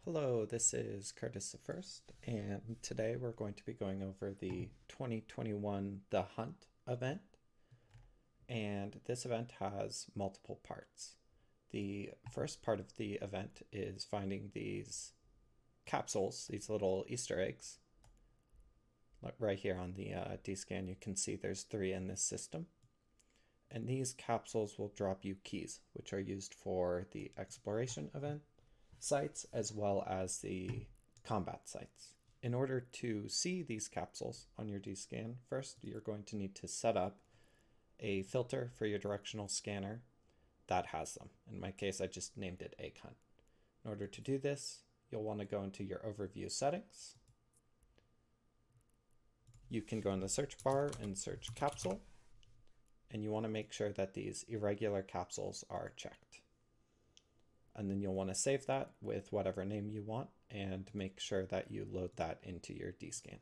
Hello, this is Kurtisthe1st, and today we're going to be going over the 2021 The Hunt event. And this event has multiple parts. The first part of the event is finding these capsules, these little Easter eggs. Right here on the D-scan, you can see there's 3 in this system. And these capsules will drop you keys, which are used for the exploration event sites as well as the combat sites. In order to see these capsules on your D-scan, first you're going to need to set up a filter for your directional scanner that has them. In my case, I just named it Egg Hunt. In order to do this, you'll want to go into your overview settings. You can go in the search bar and search capsule, and you want to make sure that these irregular capsules are checked. And then you'll want to save that with whatever name you want and make sure that you load that into your D-scan.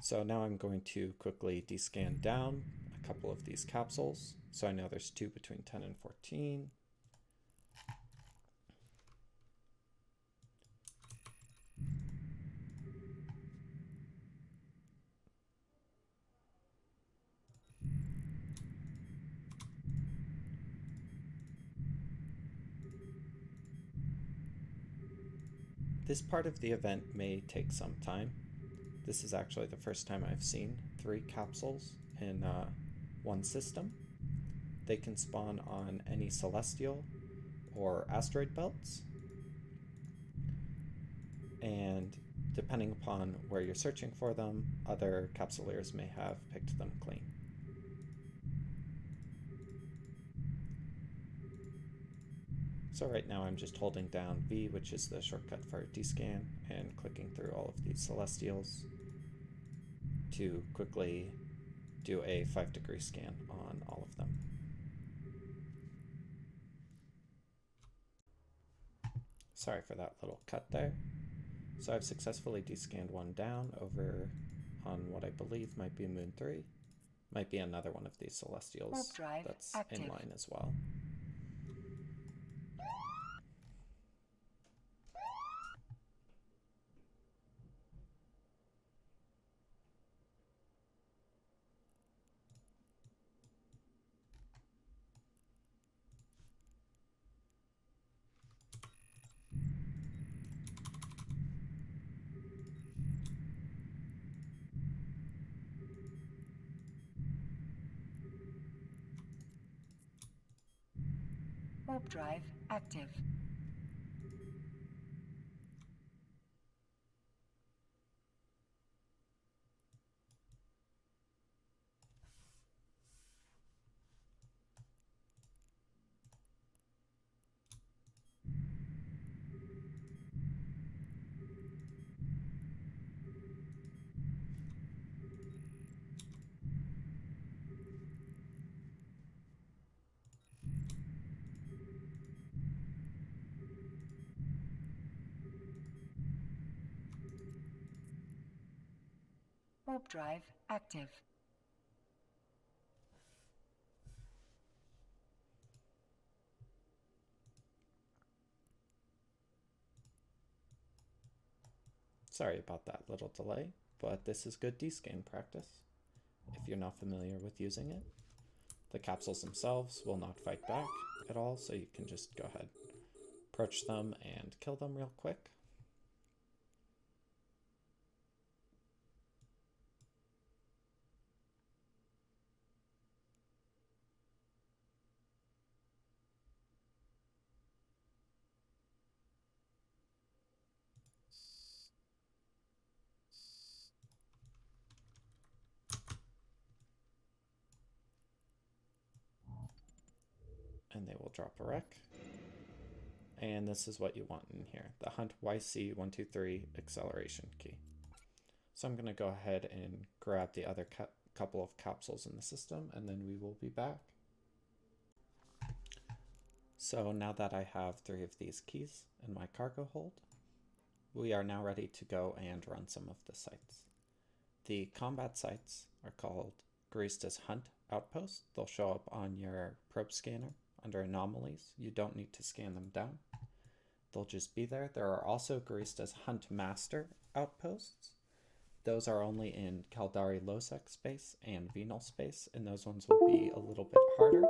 So now I'm going to quickly D-scan down a couple of these capsules. So I know there's 2 between 10 and 14. This part of the event may take some time. This is actually the first time I've seen 3 capsules in one system. They can spawn on any celestial or asteroid belts. And depending upon where you're searching for them, other capsuleers may have picked them clean. So right now I'm just holding down V, which is the shortcut for D-scan, and clicking through all of these celestials to quickly do a 5-degree scan on all of them. Sorry for that little cut there. So I've successfully D-scanned one down over on what I believe might be Moon 3. Might be another one of these celestials that's active. In line as well. Warp drive active. Warp drive active. Sorry about that little delay, but this is good D-scan practice if you're not familiar with using it. The capsules themselves will not fight back at all, so you can just go ahead, approach them and kill them real quick. And they will drop a wreck. And this is what you want in here, the Hunt YC123 acceleration key. So I'm going to go ahead and grab the other couple of capsules in the system, and then we will be back. So now that I have 3 of these keys in my cargo hold, we are now ready to go and run some of the sites. The combat sites are called Guristas Hunt Outpost. They'll show up on your probe scanner under anomalies. You don't need to scan them down. they'll just be there. There are also Guristas Hunt Master outposts. Those are only in Caldari Losec space and Venal space, and those ones will be a little bit harder,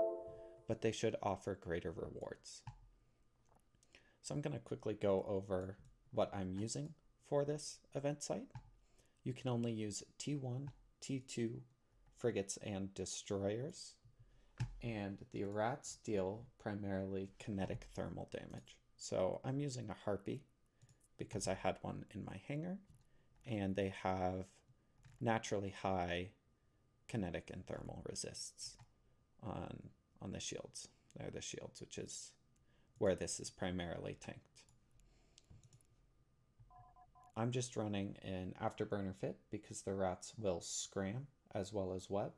but they should offer greater rewards. So I'm going to quickly go over what I'm using for this event site. You can only use T1, T2 frigates and destroyers, and the rats deal primarily kinetic thermal damage. So I'm using a Harpy because I had one in my hangar, and they have naturally high kinetic and thermal resists on the shields. They're the shields, which is where this is primarily tanked. I'm just running an Afterburner fit because the rats will scram as well as web,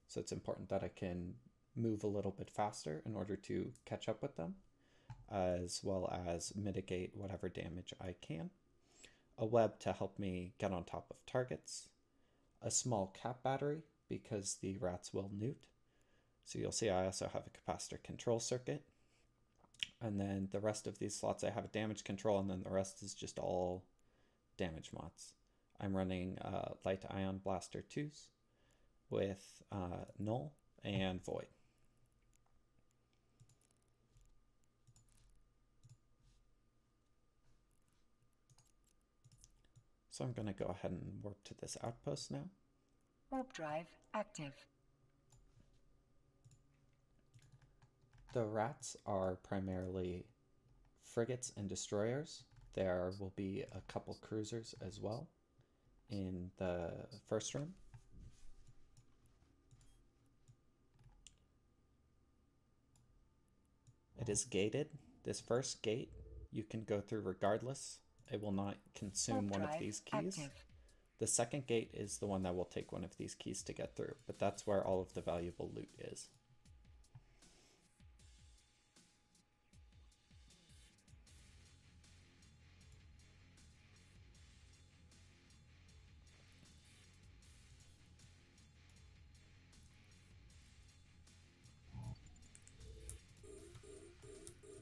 so it's important that I can move a little bit faster in order to catch up with them, as well as mitigate whatever damage I can. A web to help me get on top of targets. A small cap battery because the rats will newt. So you'll see I also have a capacitor control circuit. And then the rest of these slots I have a damage control, and then the rest is just all damage mods. I'm running light ion blaster 2s with Null and Void. So I'm going to go ahead and warp to this outpost now. Warp drive active. The rats are primarily frigates and destroyers. There will be a couple cruisers as well in the first room. It is gated. This first gate you can go through regardless. It will not consume one of these keys. Active. The second gate is the one that will take one of these keys to get through, but that's where all of the valuable loot is.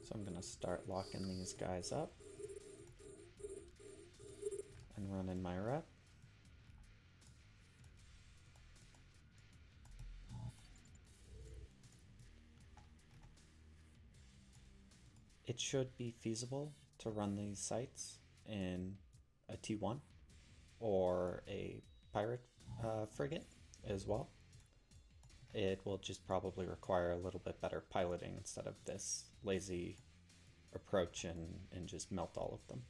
So I'm going to start locking these guys up and running my rep. It should be feasible to run these sites in a T1 or a pirate frigate as well. It will just probably require a little bit better piloting instead of this lazy approach and just melt all of them.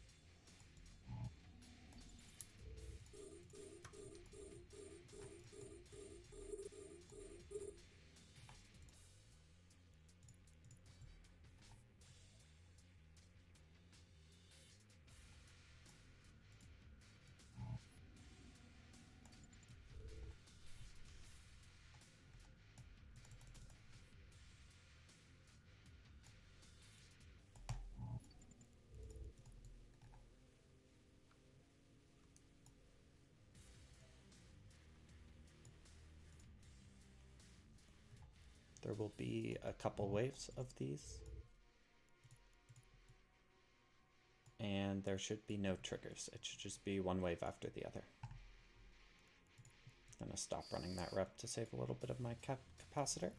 There will be a couple waves of these, and there should be no triggers. It should just be one wave after the other. I'm going to stop running that rep to save a little bit of my capacitor.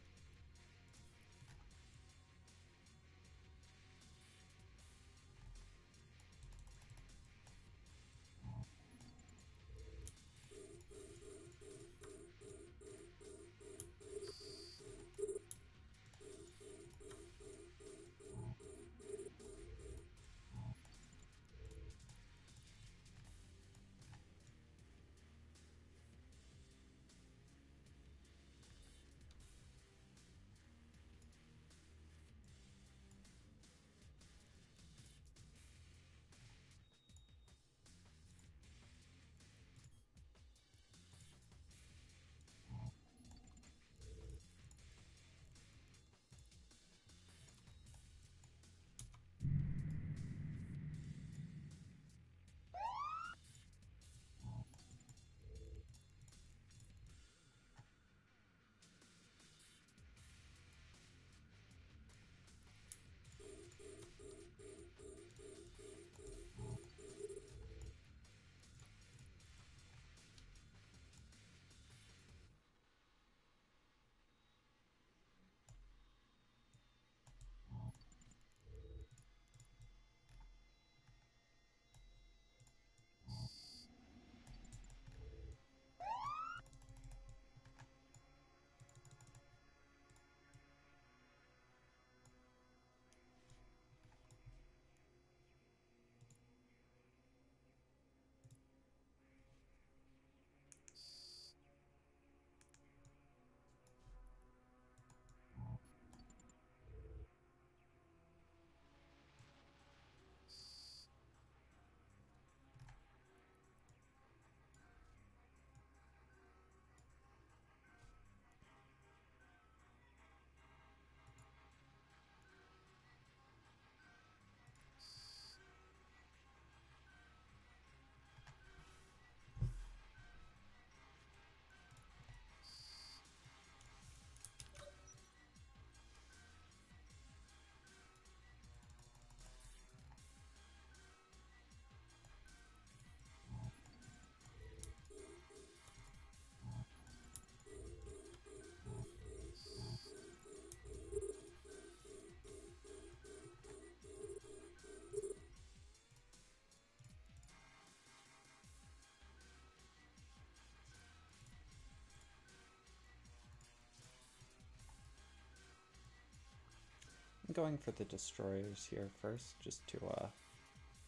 I'm going for the destroyers here first, just to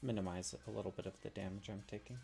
minimize a little bit of the damage I'm taking.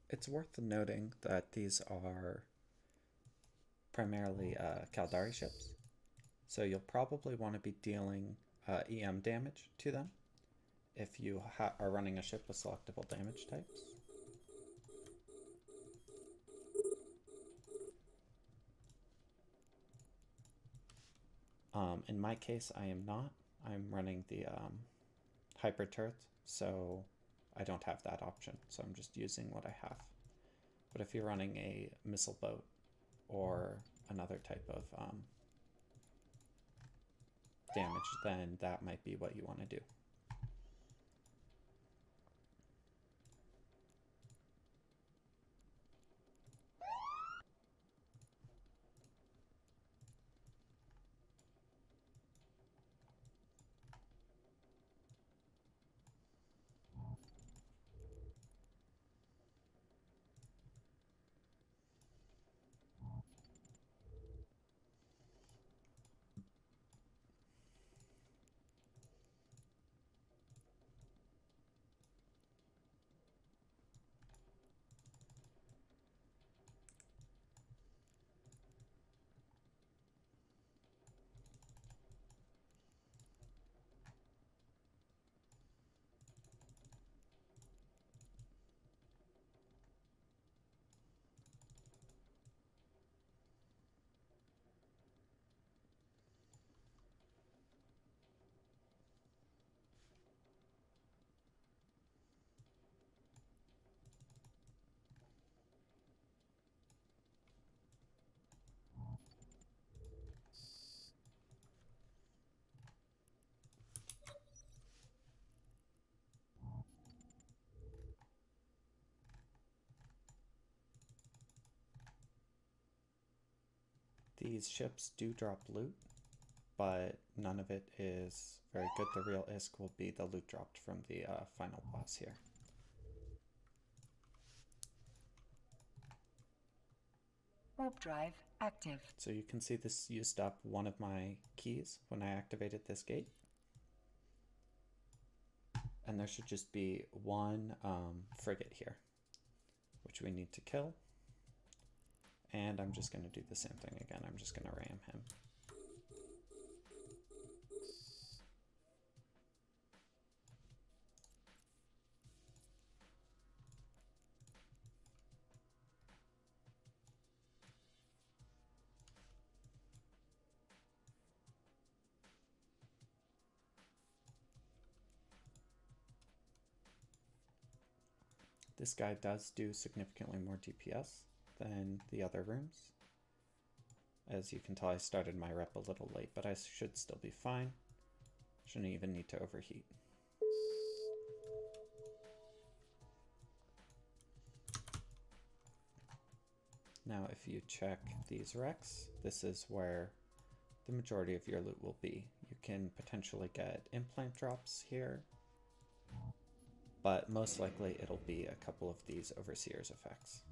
It's worth noting that these are primarily Caldari ships, so you'll probably want to be dealing EM damage to them if you are running a ship with selectable damage types. In my case, I am not. I'm running the hyper turret, so I don't have that option, so I'm just using what I have. But if you're running a missile boat or another type of damage, then that might be what you want to do. These ships do drop loot, but none of it is very good. The real ISK will be the loot dropped from the final boss here. Warp drive active. So you can see this used up one of my keys when I activated this gate. And there should just be one frigate here, which we need to kill. And I'm just going to do the same thing again. I'm just going to ram him. This guy does do significantly more DPS than the other rooms. As you can tell, I started my rep a little late, but I should still be fine. Shouldn't even need to overheat. Now, if you check these wrecks, this is where the majority of your loot will be. You can potentially get implant drops here, but most likely it'll be a couple of these Overseer's effects.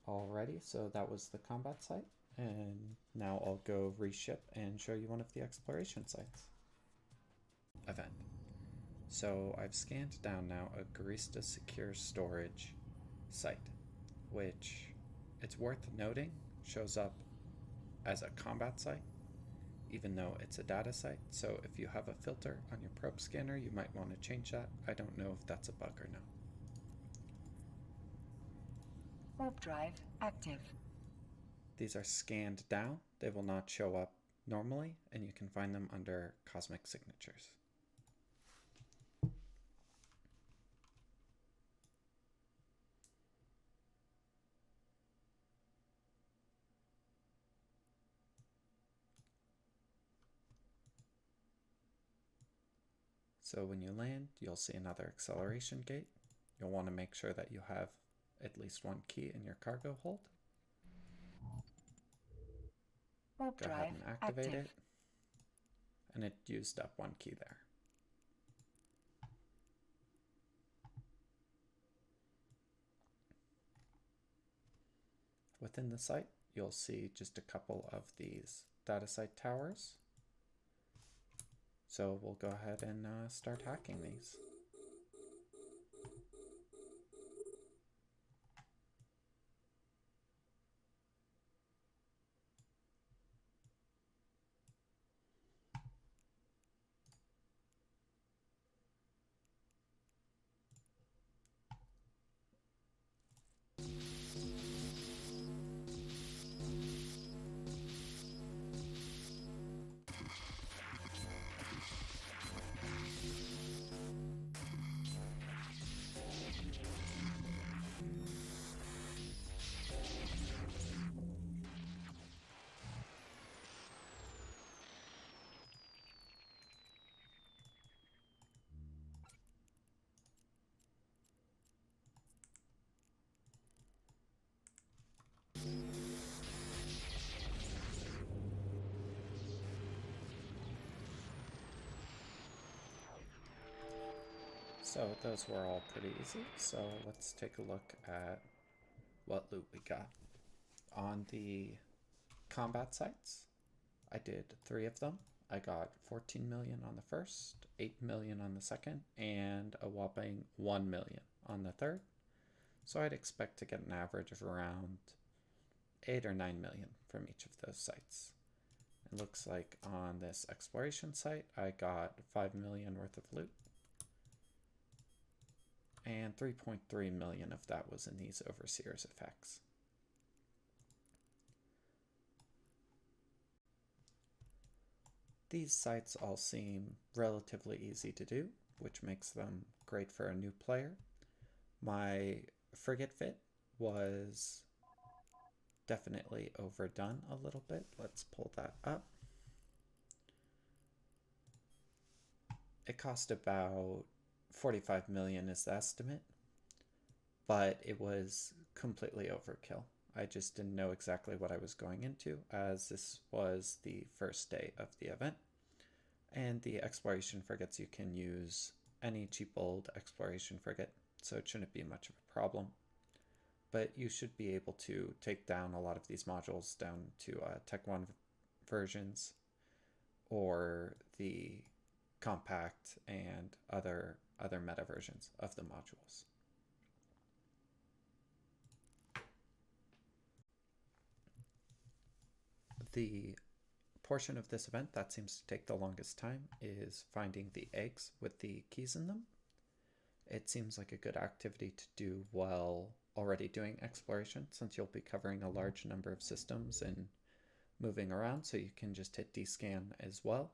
Alrighty, so that was the combat site, and now I'll go reship and show you one of the exploration sites. Event. So I've scanned down now a Guristas secure storage site, which, it's worth noting, shows up as a combat site, even though it's a data site. So if you have a filter on your probe scanner, you might want to change that. I don't know if that's a bug or not. Warp drive active. These are scanned down. They will not show up normally, and you can find them under cosmic signatures. So when you land, you'll see another acceleration gate. You'll want to make sure that you have at least one key in your cargo hold. Warp Go ahead drive and activate active. it. And it used up one key there. Within the site, you'll see just a couple of these data site towers. So we'll go ahead and start hacking these. So those were all pretty easy. So let's take a look at what loot we got. On the combat sites, I did 3 of them. I got 14 million on the first, 8 million on the second, and a whopping 1 million on the third. So I'd expect to get an average of around 8 or 9 million from each of those sites. It looks like on this exploration site, I got 5 million worth of loot. And 3.3 million of that was in these Overseer's effects. These sites all seem relatively easy to do, which makes them great for a new player. My frigate fit was definitely overdone a little bit. Let's pull that up. It cost about 45 million is the estimate, but it was completely overkill. I just didn't know exactly what I was going into, as this was the first day of the event. And the exploration frigates, you can use any cheap old exploration frigate, so it shouldn't be much of a problem. But you should be able to take down a lot of these modules down to Tech 1 versions, or the compact and other meta versions of the modules. The portion of this event that seems to take the longest time is finding the eggs with the keys in them. It seems like a good activity to do while already doing exploration, since you'll be covering a large number of systems and moving around, so you can just hit D-scan as well.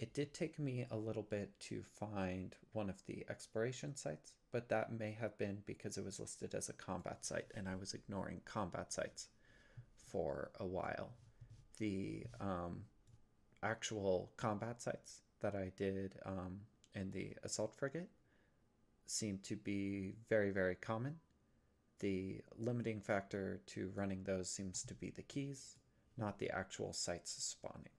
It did take me a little bit to find one of the exploration sites, but that may have been because it was listed as a combat site and I was ignoring combat sites for a while. The actual combat sites that I did in the assault frigate seem to be very, very common. The limiting factor to running those seems to be the keys, not the actual sites spawning.